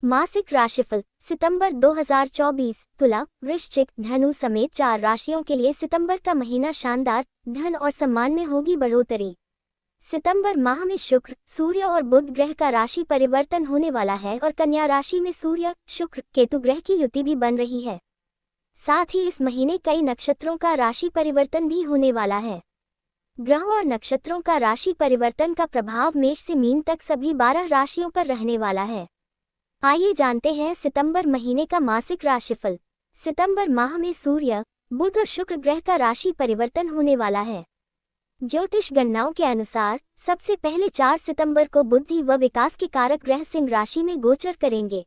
मासिक राशिफल सितंबर 2024। तुला, वृश्चिक, धनु समेत 4 राशियों के लिए सितंबर का महीना शानदार, धन और सम्मान में होगी बढ़ोतरी। सितंबर माह में शुक्र, सूर्य और बुध ग्रह का राशि परिवर्तन होने वाला है और कन्या राशि में सूर्य, शुक्र, केतु ग्रह की युति भी बन रही है। साथ ही इस महीने कई नक्षत्रों का राशि परिवर्तन भी होने वाला है। ग्रहों और नक्षत्रों का राशि परिवर्तन का प्रभाव मेष से मीन तक सभी 12 राशियों पर रहने वाला है। आइए जानते हैं सितंबर महीने का मासिक राशिफल। सितंबर माह में सूर्य, बुध और शुक्र ग्रह का राशि परिवर्तन होने वाला है। ज्योतिष गणनाओं के अनुसार सबसे पहले 4 सितंबर को बुद्धि व विकास के कारक ग्रह सिंह राशि में गोचर करेंगे।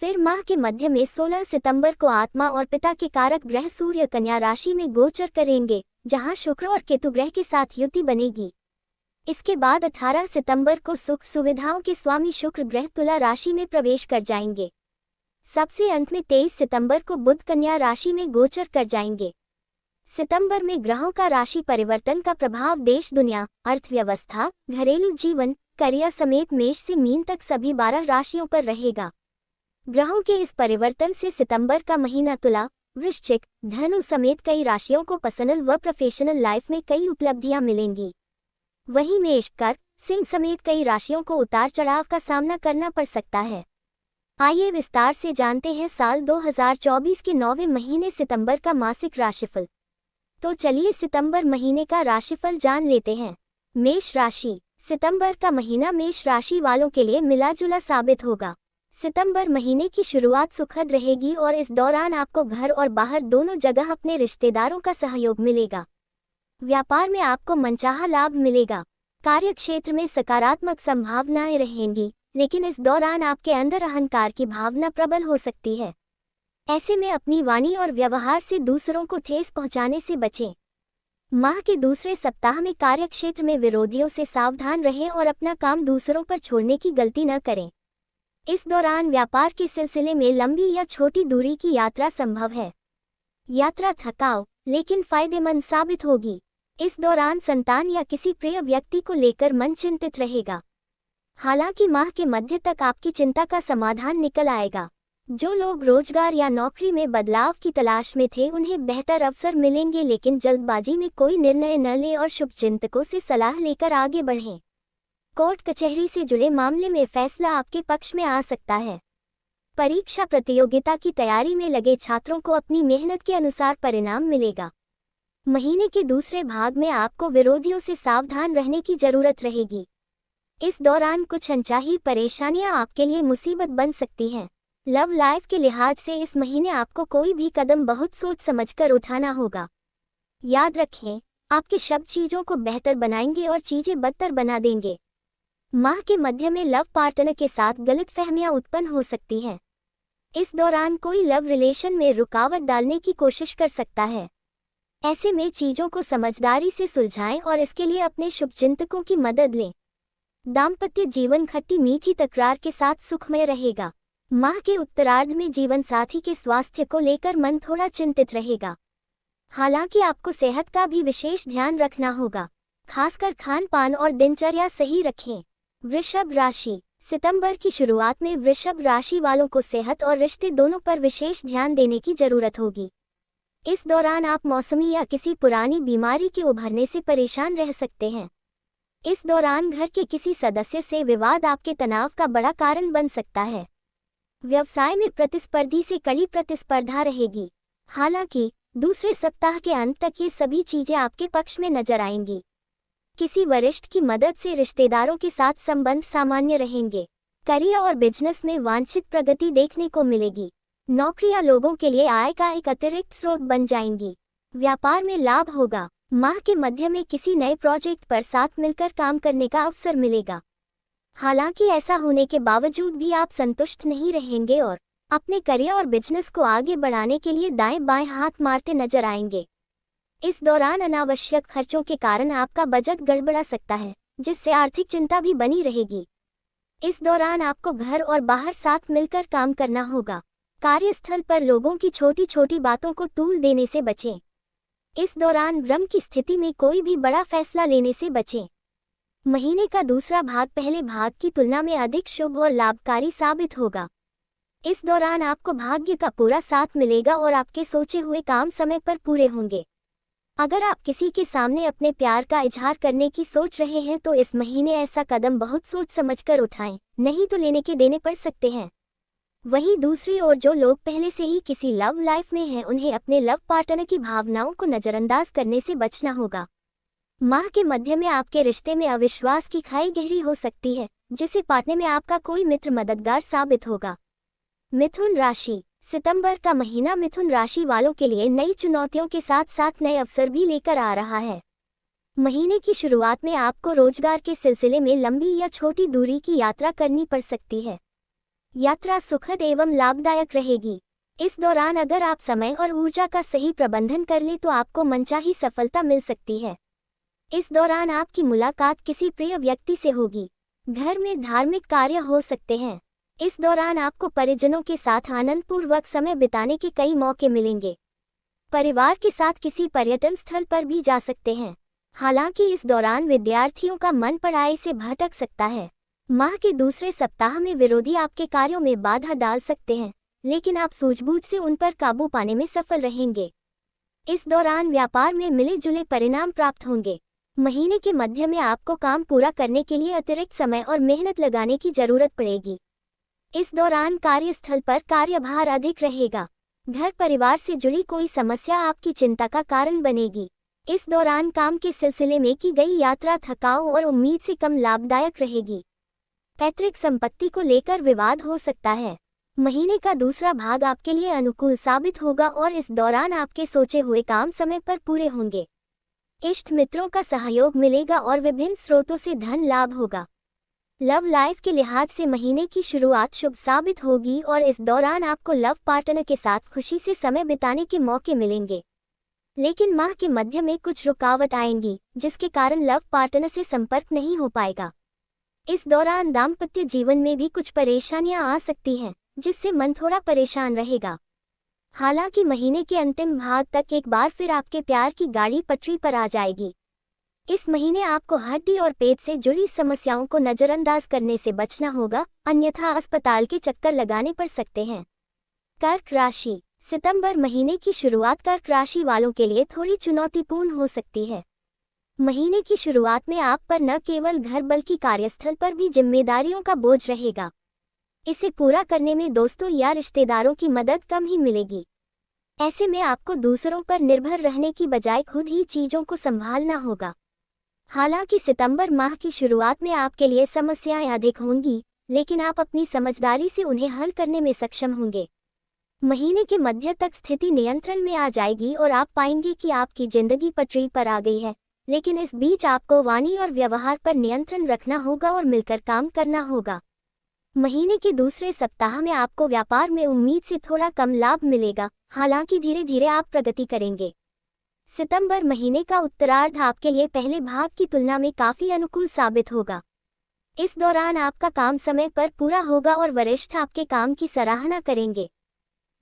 फिर माह के मध्य में 16 सितंबर को आत्मा और पिता के कारक ग्रह सूर्य कन्या राशि में गोचर करेंगे, जहां शुक्र और केतु ग्रह के साथ युति बनेगी। इसके बाद 18 सितंबर को सुख सुविधाओं के स्वामी शुक्र ग्रह तुला राशि में प्रवेश कर जाएंगे। सबसे अंत में 23 सितंबर को बुध कन्या राशि में गोचर कर जाएंगे। सितंबर में ग्रहों का राशि परिवर्तन का प्रभाव देश दुनिया, अर्थव्यवस्था, घरेलू जीवन, करियर समेत मेष से मीन तक सभी 12 राशियों पर रहेगा। ग्रहों के इस परिवर्तन से सितंबर का महीना तुला, वृश्चिक, धनु समेत कई राशियों को पर्सनल व प्रोफेशनल लाइफ में कई उपलब्धियां मिलेंगी। वहीं मेष, कर्क, सिंह समेत कई राशियों को उतार चढ़ाव का सामना करना पड़ सकता है। आइए विस्तार से जानते हैं साल 2024 के 9वें महीने सितंबर का मासिक राशिफल। तो चलिए सितंबर महीने का राशिफल जान लेते हैं। मेष राशि। सितंबर का महीना मेष राशि वालों के लिए मिला जुला साबित होगा। सितंबर महीने की शुरुआत सुखद रहेगी और इस दौरान आपको घर और बाहर दोनों जगह अपने रिश्तेदारों का सहयोग मिलेगा। व्यापार में आपको मनचाहा लाभ मिलेगा। कार्यक्षेत्र में सकारात्मक संभावनाएं रहेंगी, लेकिन इस दौरान आपके अंदर अहंकार की भावना प्रबल हो सकती है। ऐसे में अपनी वाणी और व्यवहार से दूसरों को ठेस पहुंचाने से बचें। माह के दूसरे सप्ताह में कार्यक्षेत्र में विरोधियों से सावधान रहें और अपना काम दूसरों पर छोड़ने की गलती न करें। इस दौरान व्यापार के सिलसिले में लंबी या छोटी दूरी की यात्रा संभव है। यात्रा थकाऊ लेकिन फायदेमंद साबित होगी। इस दौरान संतान या किसी प्रिय व्यक्ति को लेकर मन चिंतित रहेगा। हालांकि माह के मध्य तक आपकी चिंता का समाधान निकल आएगा। जो लोग रोजगार या नौकरी में बदलाव की तलाश में थे उन्हें बेहतर अवसर मिलेंगे, लेकिन जल्दबाजी में कोई निर्णय न लें और शुभचिंतकों से सलाह लेकर आगे बढ़ें। कोर्ट कचहरी से जुड़े मामले में फैसला आपके पक्ष में आ सकता है। परीक्षा प्रतियोगिता की तैयारी में लगे छात्रों को अपनी मेहनत के अनुसार परिणाम मिलेगा। महीने के दूसरे भाग में आपको विरोधियों से सावधान रहने की जरूरत रहेगी। इस दौरान कुछ अनचाही परेशानियां आपके लिए मुसीबत बन सकती हैं। लव लाइफ के लिहाज से इस महीने आपको कोई भी कदम बहुत सोच समझकर उठाना होगा। याद रखें, आपके शब्द चीजों को बेहतर बनाएंगे और चीजें बदतर बना देंगे। माह के मध्य में लव पार्टनर के साथ गलतफहमियां उत्पन्न हो सकती हैं। इस दौरान कोई लव रिलेशन में रुकावट डालने की कोशिश कर सकता है। ऐसे में चीजों को समझदारी से सुलझाएं और इसके लिए अपने शुभचिंतकों की मदद लें। दाम्पत्य जीवन खट्टी मीठी तकरार के साथ सुखमय रहेगा। माह के उत्तरार्ध में जीवन साथी के स्वास्थ्य को लेकर मन थोड़ा चिंतित रहेगा। हालांकि आपको सेहत का भी विशेष ध्यान रखना होगा, खासकर खान पान और दिनचर्या सही रखें। वृषभ राशि। सितंबर की शुरुआत में वृषभ राशि वालों को सेहत और रिश्ते दोनों पर विशेष ध्यान देने की जरूरत होगी। इस दौरान आप मौसमी या किसी पुरानी बीमारी के उभरने से परेशान रह सकते हैं। इस दौरान घर के किसी सदस्य से विवाद आपके तनाव का बड़ा कारण बन सकता है। व्यवसाय में प्रतिस्पर्धी से कड़ी प्रतिस्पर्धा रहेगी। हालांकि दूसरे सप्ताह के अंत तक ये सभी चीजें आपके पक्ष में नजर आएंगी। किसी वरिष्ठ की मदद से रिश्तेदारों के साथ संबंध सामान्य रहेंगे। करियर और बिजनेस में वांछित प्रगति देखने को मिलेगी। नौकरियां लोगों के लिए आय का एक अतिरिक्त स्रोत बन जाएंगी। व्यापार में लाभ होगा। माह के मध्य में किसी नए प्रोजेक्ट पर साथ मिलकर काम करने का अवसर मिलेगा। हालांकि ऐसा होने के बावजूद भी आप संतुष्ट नहीं रहेंगे और अपने करियर और बिजनेस को आगे बढ़ाने के लिए दाएं बाएं हाथ मारते नजर आएंगे। इस दौरान अनावश्यक खर्चों के कारण आपका बजट गड़बड़ा सकता है, जिससे आर्थिक चिंता भी बनी रहेगी। इस दौरान आपको घर और बाहर साथ मिलकर काम करना होगा। कार्यस्थल पर लोगों की छोटी छोटी बातों को तूल देने से बचें। इस दौरान भ्रम की स्थिति में कोई भी बड़ा फैसला लेने से बचें। महीने का दूसरा भाग पहले भाग की तुलना में अधिक शुभ और लाभकारी साबित होगा। इस दौरान आपको भाग्य का पूरा साथ मिलेगा और आपके सोचे हुए काम समय पर पूरे होंगे। अगर आप किसी के सामने अपने प्यार का इजहार करने की सोच रहे हैं तो इस महीने ऐसा कदम बहुत सोच समझकर उठाएं, नहीं तो लेने के देने पड़ सकते हैं। वहीं दूसरी ओर जो लोग पहले से ही किसी लव लाइफ में हैं उन्हें अपने लव पार्टनर की भावनाओं को नजरअंदाज करने से बचना होगा। माह के मध्य में आपके रिश्ते में अविश्वास की खाई गहरी हो सकती है, जिसे पाटने में आपका कोई मित्र मददगार साबित होगा। मिथुन राशि। सितंबर का महीना मिथुन राशि वालों के लिए नई चुनौतियों के साथ साथ नए अवसर भी लेकर आ रहा है। महीने की शुरुआत में आपको रोजगार के सिलसिले में लंबी या छोटी दूरी की यात्रा करनी पड़ सकती है। यात्रा सुखद एवं लाभदायक रहेगी। इस दौरान अगर आप समय और ऊर्जा का सही प्रबंधन कर लें तो आपको मनचाही सफलता मिल सकती है। इस दौरान आपकी मुलाकात किसी प्रिय व्यक्ति से होगी। घर में धार्मिक कार्य हो सकते हैं। इस दौरान आपको परिजनों के साथ आनंदपूर्वक समय बिताने के कई मौके मिलेंगे। परिवार के साथ किसी पर्यटन स्थल पर भी जा सकते हैं। हालांकि इस दौरान विद्यार्थियों का मन पढ़ाई से भटक सकता है। माह के दूसरे सप्ताह में विरोधी आपके कार्यों में बाधा डाल सकते हैं, लेकिन आप सूझबूझ से उन पर काबू पाने में सफल रहेंगे। इस दौरान व्यापार में मिले जुले परिणाम प्राप्त होंगे। महीने के मध्य में आपको काम पूरा करने के लिए अतिरिक्त समय और मेहनत लगाने की जरूरत पड़ेगी। इस दौरान कार्यस्थल पर कार्यभार अधिक रहेगा। घर परिवार से जुड़ी कोई समस्या आपकी चिंता का कारण बनेगी। इस दौरान काम के सिलसिले में की गई यात्रा थकाऊ और उम्मीद से कम लाभदायक रहेगी। पैतृक संपत्ति को लेकर विवाद हो सकता है। महीने का दूसरा भाग आपके लिए अनुकूल साबित होगा और इस दौरान आपके सोचे हुए काम समय पर पूरे होंगे। इष्ट मित्रों का सहयोग मिलेगा और विभिन्न स्रोतों से धन लाभ होगा। लव लाइफ के लिहाज से महीने की शुरुआत शुभ साबित होगी और इस दौरान आपको लव पार्टनर के साथ खुशी से समय बिताने के मौके मिलेंगे। लेकिन माह के मध्य में कुछ रुकावट आएंगी, जिसके कारण लव पार्टनर से संपर्क नहीं हो पाएगा। इस दौरान दाम्पत्य जीवन में भी कुछ परेशानियां आ सकती हैं, जिससे मन थोड़ा परेशान रहेगा। हालांकि महीने के अंतिम भाग तक एक बार फिर आपके प्यार की गाड़ी पटरी पर आ जाएगी। इस महीने आपको हड्डी और पेट से जुड़ी समस्याओं को नजरअंदाज करने से बचना होगा, अन्यथा अस्पताल के चक्कर लगाने पड़ सकते हैं। कर्क राशि। सितंबर महीने की शुरुआत कर्क राशि वालों के लिए थोड़ी चुनौतीपूर्ण हो सकती है। महीने की शुरुआत में आप पर न केवल घर बल्कि कार्यस्थल पर भी जिम्मेदारियों का बोझ रहेगा। इसे पूरा करने में दोस्तों या रिश्तेदारों की मदद कम ही मिलेगी। ऐसे में आपको दूसरों पर निर्भर रहने की बजाय खुद ही चीजों को संभालना होगा। हालांकि सितंबर माह की शुरुआत में आपके लिए समस्याएं अधिक होंगी, लेकिन आप अपनी समझदारी से उन्हें हल करने में सक्षम होंगे। महीने के मध्य तक स्थिति नियंत्रण में आ जाएगी और आप पाएंगे कि आपकी जिंदगी पटरी पर आ गई है, लेकिन इस बीच आपको वाणी और व्यवहार पर नियंत्रण रखना होगा और मिलकर काम करना होगा। महीने के दूसरे सप्ताह में आपको व्यापार में उम्मीद से थोड़ा कम लाभ मिलेगा, हालांकि धीरे धीरे आप प्रगति करेंगे। सितंबर महीने का उत्तरार्ध आपके लिए पहले भाग की तुलना में काफी अनुकूल साबित होगा। इस दौरान आपका काम समय पर पूरा होगा और वरिष्ठ आपके काम की सराहना करेंगे।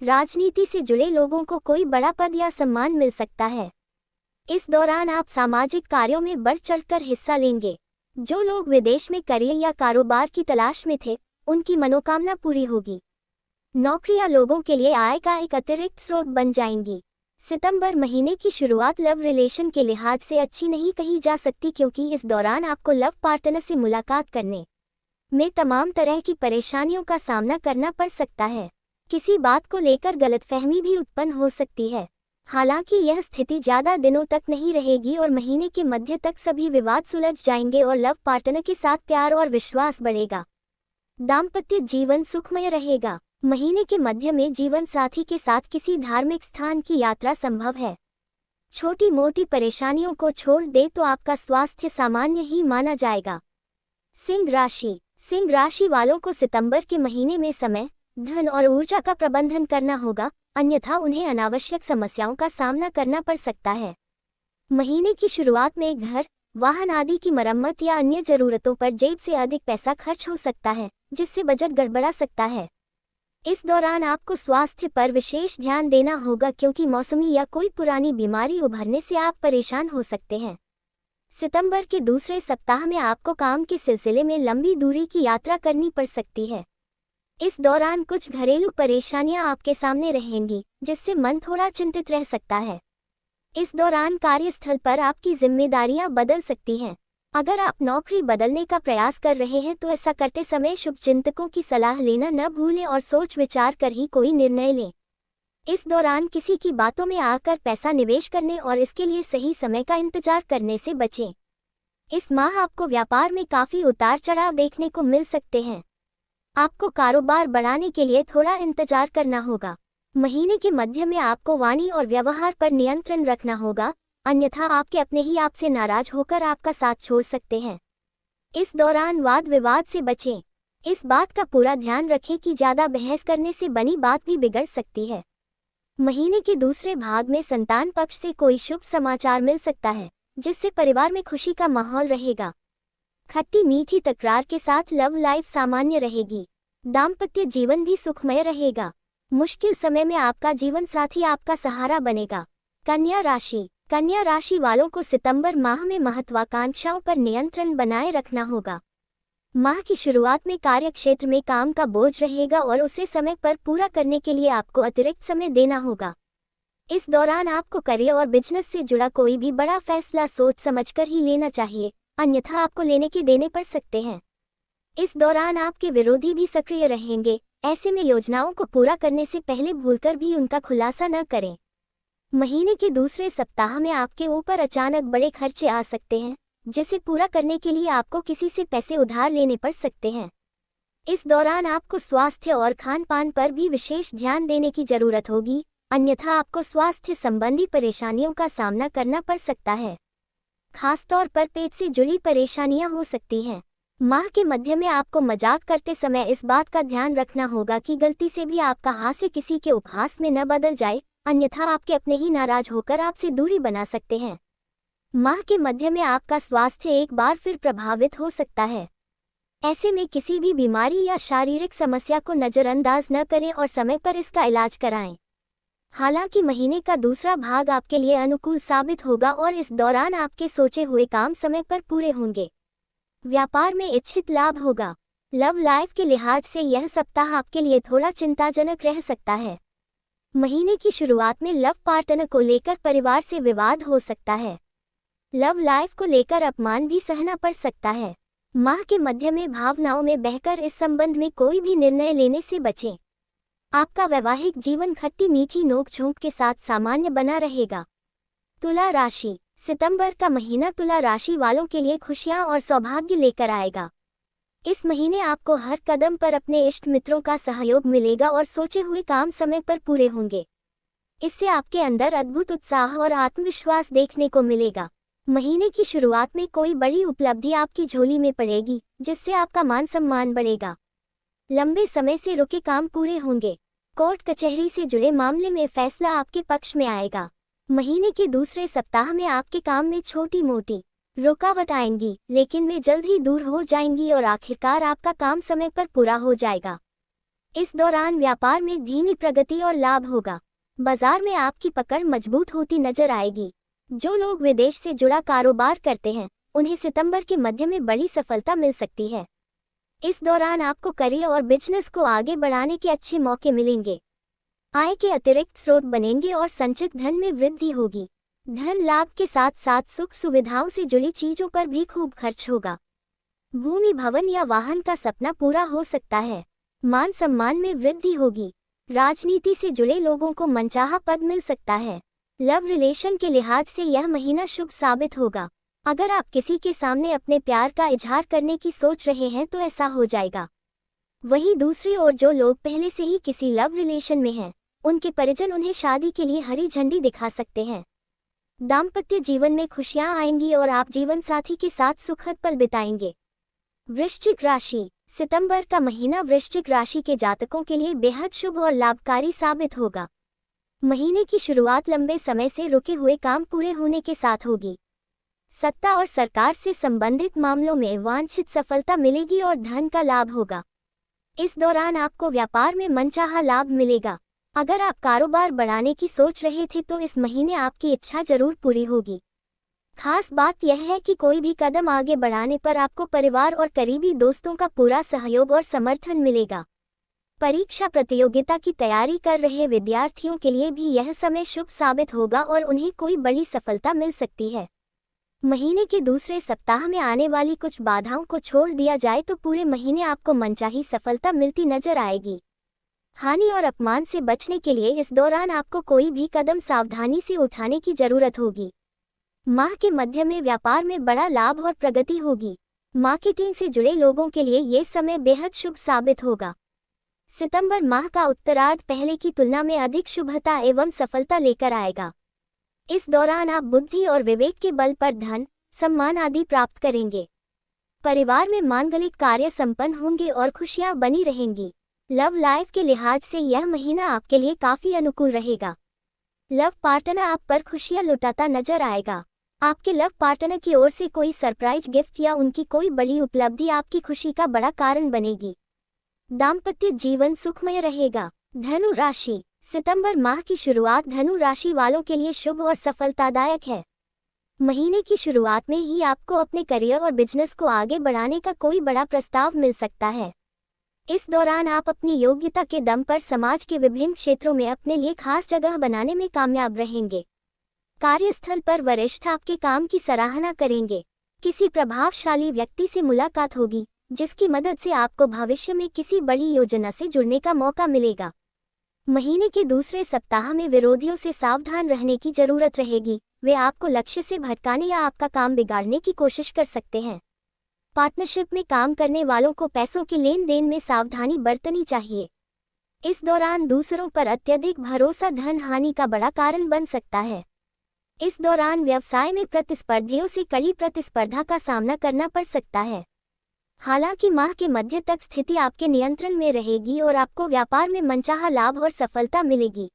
राजनीति से जुड़े लोगों को कोई बड़ा पद या सम्मान मिल सकता है। इस दौरान आप सामाजिक कार्यों में बढ़ चढ़कर हिस्सा लेंगे। जो लोग विदेश में करियर या कारोबार की तलाश में थे, उनकी मनोकामना पूरी होगी। नौकरियां लोगों के लिए आय का एक अतिरिक्त स्रोत बन जाएंगी। सितंबर महीने की शुरुआत लव रिलेशन के लिहाज से अच्छी नहीं कही जा सकती, क्योंकि इस दौरान आपको लव पार्टनर से मुलाकात करने में तमाम तरह की परेशानियों का सामना करना पड़ सकता है। किसी बात को लेकर गलतफहमी भी उत्पन्न हो सकती है। हालांकि यह स्थिति ज्यादा दिनों तक नहीं रहेगी और महीने के मध्य तक सभी विवाद सुलझ जाएंगे और लव पार्टनर के साथ प्यार और विश्वास बढ़ेगा। दाम्पत्य जीवन सुखमय रहेगा। महीने के मध्य में जीवन साथी के साथ किसी धार्मिक स्थान की यात्रा संभव है। छोटी मोटी परेशानियों को छोड़ दे तो आपका स्वास्थ्य सामान्य ही माना जाएगा। सिंह राशि। सिंह राशि वालों को सितंबर के महीने में समय, धन और ऊर्जा का प्रबंधन करना होगा, अन्यथा उन्हें अनावश्यक समस्याओं का सामना करना पड़ सकता है। महीने की शुरुआत में घर, वाहन आदि की मरम्मत या अन्य जरूरतों पर जेब से अधिक पैसा खर्च हो सकता है, जिससे बजट गड़बड़ा सकता है। इस दौरान आपको स्वास्थ्य पर विशेष ध्यान देना होगा, क्योंकि मौसमी या कोई पुरानी बीमारी उभरने से आप परेशान हो सकते हैं। सितंबर के दूसरे सप्ताह में आपको काम के सिलसिले में लंबी दूरी की यात्रा करनी पड़ सकती है। इस दौरान कुछ घरेलू परेशानियां आपके सामने रहेंगी, जिससे मन थोड़ा चिंतित रह सकता है। इस दौरान कार्यस्थल पर आपकी जिम्मेदारियां बदल सकती हैं। अगर आप नौकरी बदलने का प्रयास कर रहे हैं तो ऐसा करते समय शुभचिंतकों की सलाह लेना न भूलें और सोच विचार कर ही कोई निर्णय लें। इस दौरान किसी की बातों में आकर पैसा निवेश करने और इसके लिए सही समय का इंतजार करने से बचें। इस माह आपको व्यापार में काफी उतार चढ़ाव देखने को मिल सकते हैं। आपको कारोबार बढ़ाने के लिए थोड़ा इंतजार करना होगा। महीने के मध्य में आपको वाणी और व्यवहार पर नियंत्रण रखना होगा, अन्यथा आपके अपने ही आपसे नाराज होकर आपका साथ छोड़ सकते हैं। इस दौरान वाद विवाद से बचें। इस बात का पूरा ध्यान रखें कि ज्यादा बहस करने से बनी बात भी बिगड़ सकती है। महीने के दूसरे भाग में संतान पक्ष से कोई शुभ समाचार मिल सकता है, जिससे परिवार में खुशी का माहौल रहेगा। खट्टी मीठी तकरार के साथ लव लाइफ सामान्य रहेगी। दाम्पत्य जीवन भी सुखमय रहेगा। मुश्किल समय में आपका जीवन साथी आपका सहारा बनेगा। कन्या राशि वालों को सितंबर माह में महत्वाकांक्षाओं पर नियंत्रण बनाए रखना होगा। माह की शुरुआत में कार्यक्षेत्र में काम का बोझ रहेगा और उसे समय पर पूरा करने के लिए आपको अतिरिक्त समय देना होगा। इस दौरान आपको करियर और बिजनेस से जुड़ा कोई भी बड़ा फैसला सोच समझकर ही लेना चाहिए, अन्यथा आपको लेने के देने पड़ सकते हैं। इस दौरान आपके विरोधी भी सक्रिय रहेंगे, ऐसे में योजनाओं को पूरा करने से पहले भूलकर भी उनका खुलासा न करें। महीने के दूसरे सप्ताह में आपके ऊपर अचानक बड़े खर्चे आ सकते हैं, जिसे पूरा करने के लिए आपको किसी से पैसे उधार लेने पड़ सकते हैं। इस दौरान आपको स्वास्थ्य और खान पान पर भी विशेष ध्यान देने की जरूरत होगी, अन्यथा आपको स्वास्थ्य संबंधी परेशानियों का सामना करना पड़ सकता है। खासतौर पर पेट से जुड़ी परेशानियां हो सकती हैं। माह के मध्य में आपको मजाक करते समय इस बात का ध्यान रखना होगा कि गलती से भी आपका हास्य किसी के उपहास में न बदल जाए, अन्यथा आपके अपने ही नाराज होकर आपसे दूरी बना सकते हैं। माह के मध्य में आपका स्वास्थ्य एक बार फिर प्रभावित हो सकता है। ऐसे में किसी भी बीमारी या शारीरिक समस्या को नज़रअंदाज न करें और समय पर इसका इलाज कराएं। हालांकि महीने का दूसरा भाग आपके लिए अनुकूल साबित होगा और इस दौरान आपके सोचे हुए काम समय पर पूरे होंगे। व्यापार में इच्छित लाभ होगा। लव लाइफ के लिहाज से यह सप्ताह आपके लिए थोड़ा चिंताजनक रह सकता है। महीने की शुरुआत में लव पार्टनर को लेकर परिवार से विवाद हो सकता है। लव लाइफ को लेकर अपमान भी सहना पड़ सकता है। माह के मध्य में भावनाओं में बहकर इस संबंध में कोई भी निर्णय लेने से बचें। आपका वैवाहिक जीवन खट्टी मीठी नोक-झोंक के साथ सामान्य बना रहेगा। तुला राशि। सितंबर का महीना तुला राशि वालों के लिए खुशियां और सौभाग्य लेकर आएगा। इस महीने आपको हर कदम पर अपने इष्ट मित्रों का सहयोग मिलेगा और सोचे हुए काम समय पर पूरे होंगे। इससे आपके अंदर अद्भुत उत्साह और आत्मविश्वास देखने को मिलेगा। महीने की शुरुआत में कोई बड़ी उपलब्धि आपकी झोली में पड़ेगी, जिससे आपका मान सम्मान बढ़ेगा। लंबे समय से रुके काम पूरे होंगे। कोर्ट कचहरी से जुड़े मामले में फैसला आपके पक्ष में आएगा। महीने के दूसरे सप्ताह में आपके काम में छोटी मोटी रुकावट आएंगी, लेकिन वे जल्द ही दूर हो जाएंगी और आखिरकार आपका काम समय पर पूरा हो जाएगा। इस दौरान व्यापार में धीमी प्रगति और लाभ होगा। बाजार में आपकी पकड़ मजबूत होती नजर आएगी। जो लोग विदेश से जुड़ा कारोबार करते हैं, उन्हें सितंबर के मध्य में बड़ी सफलता मिल सकती है। इस दौरान आपको करियर और बिजनेस को आगे बढ़ाने के अच्छे मौके मिलेंगे। आय के अतिरिक्त स्रोत बनेंगे और संचित धन में वृद्धि होगी। धन लाभ के साथ साथ सुख सुविधाओं से जुड़ी चीजों पर भी खूब खर्च होगा। भूमि भवन या वाहन का सपना पूरा हो सकता है। मान सम्मान में वृद्धि होगी। राजनीति से जुड़े लोगों को मनचाहा पद मिल सकता है। लव रिलेशन के लिहाज से यह महीना शुभ साबित होगा। अगर आप किसी के सामने अपने प्यार का इजहार करने की सोच रहे हैं तो ऐसा हो जाएगा। वहीं दूसरी ओर जो लोग पहले से ही किसी लव रिलेशन में हैं, उनके परिजन उन्हें शादी के लिए हरी झंडी दिखा सकते हैं। दाम्पत्य जीवन में खुशियां आएंगी और आप जीवन साथी के साथ सुखद पल बिताएंगे। वृश्चिक राशि। सितंबर का महीना वृश्चिक राशि के जातकों के लिए बेहद शुभ और लाभकारी साबित होगा। महीने की शुरुआत लंबे समय से रुके हुए काम पूरे होने के साथ होगी। सत्ता और सरकार से संबंधित मामलों में वांछित सफलता मिलेगी और धन का लाभ होगा। इस दौरान आपको व्यापार में मनचाहा लाभ मिलेगा। अगर आप कारोबार बढ़ाने की सोच रहे थे तो इस महीने आपकी इच्छा जरूर पूरी होगी। खास बात यह है कि कोई भी कदम आगे बढ़ाने पर आपको परिवार और करीबी दोस्तों का पूरा सहयोग और समर्थन मिलेगा। परीक्षा प्रतियोगिता की तैयारी कर रहे विद्यार्थियों के लिए भी यह समय शुभ साबित होगा और उन्हें कोई बड़ी सफलता मिल सकती है। महीने के दूसरे सप्ताह में आने वाली कुछ बाधाओं को छोड़ दिया जाए तो पूरे महीने आपको मनचाही सफलता मिलती नजर आएगी। हानि और अपमान से बचने के लिए इस दौरान आपको कोई भी कदम सावधानी से उठाने की जरूरत होगी। माह के मध्य में व्यापार में बड़ा लाभ और प्रगति होगी। मार्केटिंग से जुड़े लोगों के लिए ये समय बेहद शुभ साबित होगा। सितंबर माह का उत्तरार्ध पहले की तुलना में अधिक शुभता एवं सफलता लेकर आएगा। इस दौरान आप बुद्धि और विवेक के बल पर धन, सम्मान आदि प्राप्त करेंगे। परिवार में मांगलिक कार्य संपन्न होंगे और खुशियां बनी रहेंगी। लव लाइफ के लिहाज से यह महीना आपके लिए काफी अनुकूल रहेगा। लव पार्टनर आप पर खुशियां लुटाता नजर आएगा। आपके लव पार्टनर की ओर से कोई सरप्राइज गिफ्ट या उनकी कोई बड़ी उपलब्धि आपकी खुशी का बड़ा कारण बनेगी। दाम्पत्य जीवन सुखमय रहेगा। धनु राशि, सितंबर माह की शुरुआत धनु राशि वालों के लिए शुभ और सफलतादायक है। महीने की शुरुआत में ही आपको अपने करियर और बिजनेस को आगे बढ़ाने का कोई बड़ा प्रस्ताव मिल सकता है। इस दौरान आप अपनी योग्यता के दम पर समाज के विभिन्न क्षेत्रों में अपने लिए खास जगह बनाने में कामयाब रहेंगे। कार्यस्थल पर वरिष्ठ आपके काम की सराहना करेंगे। किसी प्रभावशाली व्यक्ति से मुलाकात होगी जिसकी मदद से आपको भविष्य में किसी बड़ी योजना से जुड़ने का मौका मिलेगा। महीने के दूसरे सप्ताह में विरोधियों से सावधान रहने की जरूरत रहेगी। वे आपको लक्ष्य से भटकाने या आपका काम बिगाड़ने की कोशिश कर सकते हैं। पार्टनरशिप में काम करने वालों को पैसों के लेन देन में सावधानी बरतनी चाहिए। इस दौरान दूसरों पर अत्यधिक भरोसा धन हानि का बड़ा कारण बन सकता है। इस दौरान व्यवसाय में प्रतिस्पर्धियों से कड़ी प्रतिस्पर्धा का सामना करना पड़ सकता है। हालांकि माह के मध्य तक स्थिति आपके नियंत्रण में रहेगी और आपको व्यापार में मनचाहा लाभ और सफलता मिलेगी।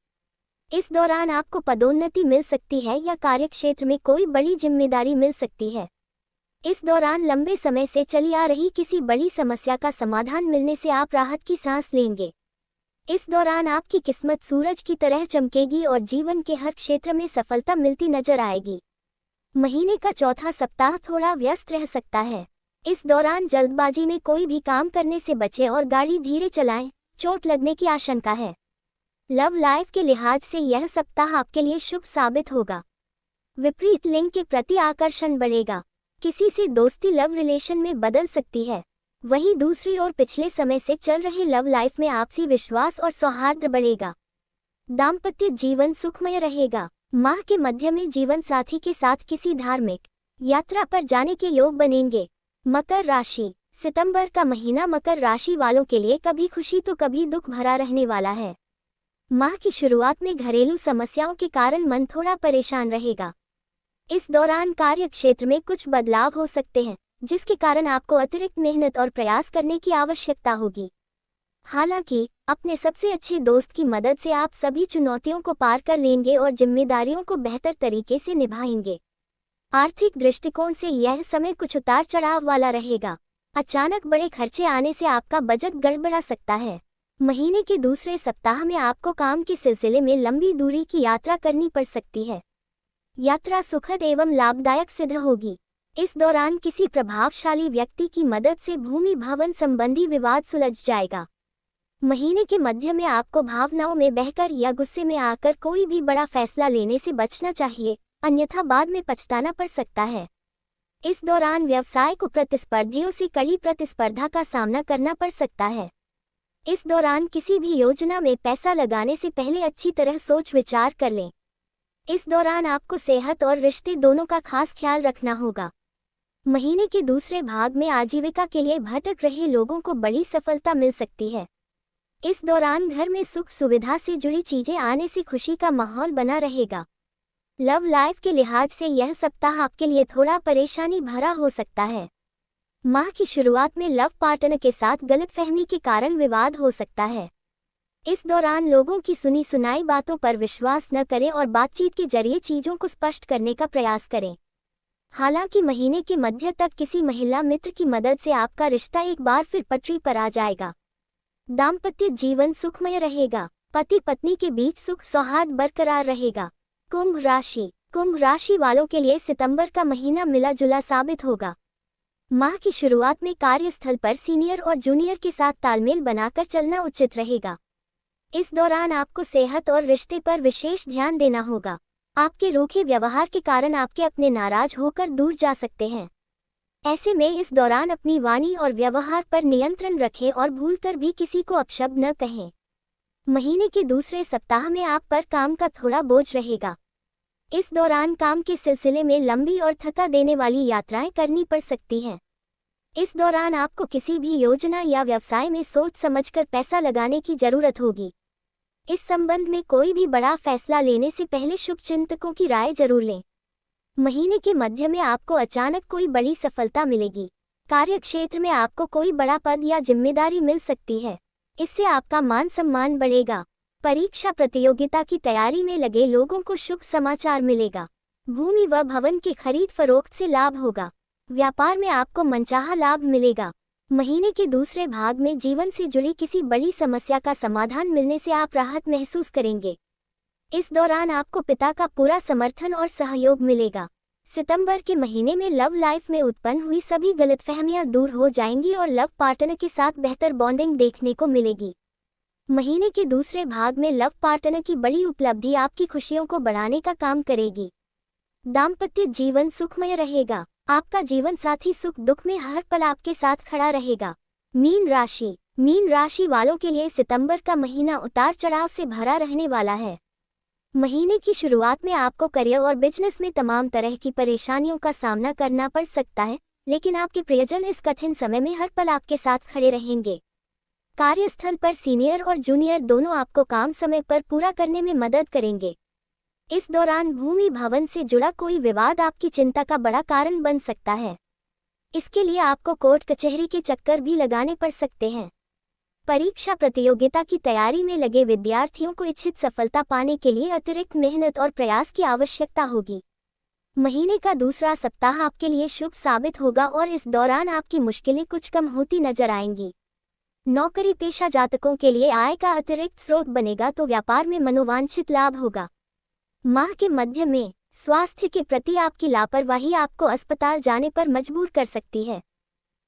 इस दौरान आपको पदोन्नति मिल सकती है या कार्यक्षेत्र में कोई बड़ी जिम्मेदारी मिल सकती है। इस दौरान लंबे समय से चली आ रही किसी बड़ी समस्या का समाधान मिलने से आप राहत की सांस लेंगे। इस दौरान आपकी किस्मत सूरज की तरह चमकेगी और जीवन के हर क्षेत्र में सफलता मिलती नजर आएगी। महीने का चौथा सप्ताह थोड़ा व्यस्त रह सकता है। इस दौरान जल्दबाजी में कोई भी काम करने से बचें और गाड़ी धीरे चलाएं, चोट लगने की आशंका है। लव लाइफ के लिहाज से यह सप्ताह आपके लिए शुभ साबित होगा। विपरीत लिंग के प्रति आकर्षण बढ़ेगा। किसी से दोस्ती लव रिलेशन में बदल सकती है। वहीं दूसरी ओर पिछले समय से चल रही लव लाइफ में आपसी विश्वास और सौहार्द बढ़ेगा। दाम्पत्य जीवन सुखमय रहेगा। माह के मध्य में जीवन साथी के साथ किसी धार्मिक यात्रा पर जाने के योग बनेंगे। मकर राशि, सितंबर का महीना मकर राशि वालों के लिए कभी खुशी तो कभी दुख भरा रहने वाला है। माह की शुरुआत में घरेलू समस्याओं के कारण मन थोड़ा परेशान रहेगा। इस दौरान कार्य क्षेत्र में कुछ बदलाव हो सकते हैं जिसके कारण आपको अतिरिक्त मेहनत और प्रयास करने की आवश्यकता होगी। हालांकि अपने सबसे अच्छे दोस्त की मदद से आप सभी चुनौतियों को पार कर लेंगे और जिम्मेदारियों को बेहतर तरीके से निभाएंगे। आर्थिक दृष्टिकोण से यह समय कुछ उतार चढ़ाव वाला रहेगा। अचानक बड़े खर्चे आने से आपका बजट गड़बड़ा सकता है। महीने के दूसरे सप्ताह में आपको काम के सिलसिले में लंबी दूरी की यात्रा करनी पड़ सकती है। यात्रा सुखद एवं लाभदायक सिद्ध होगी। इस दौरान किसी प्रभावशाली व्यक्ति की मदद से भूमि भवन संबंधी विवाद सुलझ जाएगा। महीने के मध्य में आपको भावनाओं में बहकर या गुस्से में आकर कोई भी बड़ा फैसला लेने से बचना चाहिए, अन्यथा बाद में पछताना पड़ सकता है। इस दौरान व्यवसाय को प्रतिस्पर्धियों से कड़ी प्रतिस्पर्धा का सामना करना पड़ सकता है। इस दौरान किसी भी योजना में पैसा लगाने से पहले अच्छी तरह सोच विचार कर लें। इस दौरान आपको सेहत और रिश्ते दोनों का खास ख्याल रखना होगा। महीने के दूसरे भाग में आजीविका के लिए भटक रहे लोगों को बड़ी सफलता मिल सकती है। इस दौरान घर में सुख सुविधा से जुड़ी चीजें आने से खुशी का माहौल बना रहेगा। लव लाइफ के लिहाज से यह सप्ताह आपके लिए थोड़ा परेशानी भरा हो सकता है। माह की शुरुआत में लव पार्टनर के साथ गलतफहमी के कारण विवाद हो सकता है। इस दौरान लोगों की सुनी सुनाई बातों पर विश्वास न करें और बातचीत के जरिए चीजों को स्पष्ट करने का प्रयास करें। हालांकि महीने के मध्य तक किसी महिला मित्र की मदद से आपका रिश्ता एक बार फिर पटरी पर आ जाएगा। दाम्पत्य जीवन सुखमय रहेगा। पति पत्नी के बीच सुख सौहार्द बरकरार रहेगा। कुंभ राशि वालों के लिए सितंबर का महीना मिला जुला साबित होगा। माह की शुरुआत में कार्यस्थल पर सीनियर और जूनियर के साथ तालमेल बनाकर चलना उचित रहेगा। इस दौरान आपको सेहत और रिश्ते पर विशेष ध्यान देना होगा। आपके रूखे व्यवहार के कारण आपके अपने नाराज होकर दूर जा सकते हैं। ऐसे में इस दौरान अपनी वाणी और व्यवहार पर नियंत्रण रखें और भूलकर भी किसी को अपशब्द न कहें। महीने के दूसरे सप्ताह में आप पर काम का थोड़ा बोझ रहेगा। इस दौरान काम के सिलसिले में लंबी और थका देने वाली यात्राएं करनी पड़ सकती हैं। इस दौरान आपको किसी भी योजना या व्यवसाय में सोच समझकर पैसा लगाने की जरूरत होगी। इस संबंध में कोई भी बड़ा फैसला लेने से पहले शुभचिंतकों की राय जरूर लें। महीने के मध्य में आपको अचानक कोई बड़ी सफलता मिलेगी। कार्यक्षेत्र में आपको कोई बड़ा पद या जिम्मेदारी मिल सकती है। इससे आपका मान सम्मान बढ़ेगा। परीक्षा प्रतियोगिता की तैयारी में लगे लोगों को शुभ समाचार मिलेगा। भूमि व भवन की खरीद फरोख्त से लाभ होगा। व्यापार में आपको मनचाहा लाभ मिलेगा। महीने के दूसरे भाग में जीवन से जुड़ी किसी बड़ी समस्या का समाधान मिलने से आप राहत महसूस करेंगे। इस दौरान आपको पिता का पूरा समर्थन और सहयोग मिलेगा। सितंबर के महीने में लव लाइफ में उत्पन्न हुई सभी गलतफहमियां दूर हो जाएंगी और लव पार्टनर के साथ बेहतर बॉन्डिंग देखने को मिलेगी। महीने के दूसरे भाग में लव पार्टनर की बड़ी उपलब्धि आपकी खुशियों को बढ़ाने का काम करेगी। दाम्पत्य जीवन सुखमय रहेगा। आपका जीवन साथी सुख दुख में हर पल आपके साथ खड़ा रहेगा। मीन राशि वालों के लिए सितंबर का महीना उतार चढ़ाव से भरा रहने वाला है। महीने की शुरुआत में आपको करियर और बिजनेस में तमाम तरह की परेशानियों का सामना करना पड़ सकता है, लेकिन आपके प्रियजन इस कठिन समय में हर पल आपके साथ खड़े रहेंगे। कार्यस्थल पर सीनियर और जूनियर दोनों आपको काम समय पर पूरा करने में मदद करेंगे। इस दौरान भूमि भवन से जुड़ा कोई विवाद आपकी चिंता का बड़ा कारण बन सकता है। इसके लिए आपको कोर्ट कचहरी के चक्कर भी लगाने पड़ सकते हैं। परीक्षा प्रतियोगिता की तैयारी में लगे विद्यार्थियों को इच्छित सफलता पाने के लिए अतिरिक्त मेहनत और प्रयास की आवश्यकता होगी। महीने का दूसरा सप्ताह आपके लिए शुभ साबित होगा और इस दौरान आपकी मुश्किलें कुछ कम होती नजर आएंगी। नौकरी पेशा जातकों के लिए आय का अतिरिक्त स्रोत बनेगा तो व्यापार में मनोवांछित लाभ होगा। माह के मध्य में स्वास्थ्य के प्रति आपकी लापरवाही आपको अस्पताल जाने पर मजबूर कर सकती है।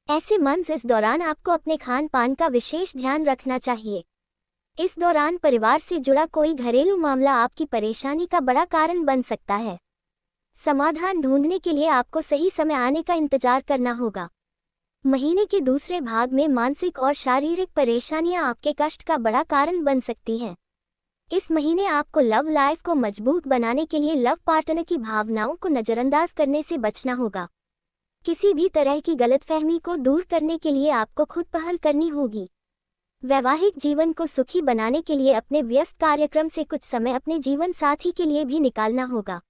ऐसे मंथ इस दौरान आपको अपने खान पान का विशेष ध्यान रखना चाहिए। इस दौरान परिवार से जुड़ा कोई घरेलू मामला आपकी परेशानी का बड़ा कारण बन सकता है। समाधान ढूंढने के लिए आपको सही समय आने का इंतजार करना होगा। महीने के दूसरे भाग में मानसिक और शारीरिक परेशानियां आपके कष्ट का बड़ा कारण बन सकती हैं। इस महीने आपको लव लाइफ को मजबूत बनाने के लिए लव पार्टनर की भावनाओं को नजरअंदाज करने से बचना होगा। किसी भी तरह की गलतफहमी को दूर करने के लिए आपको खुद पहल करनी होगी। वैवाहिक जीवन को सुखी बनाने के लिए अपने व्यस्त कार्यक्रम से कुछ समय अपने जीवन साथी के लिए भी निकालना होगा।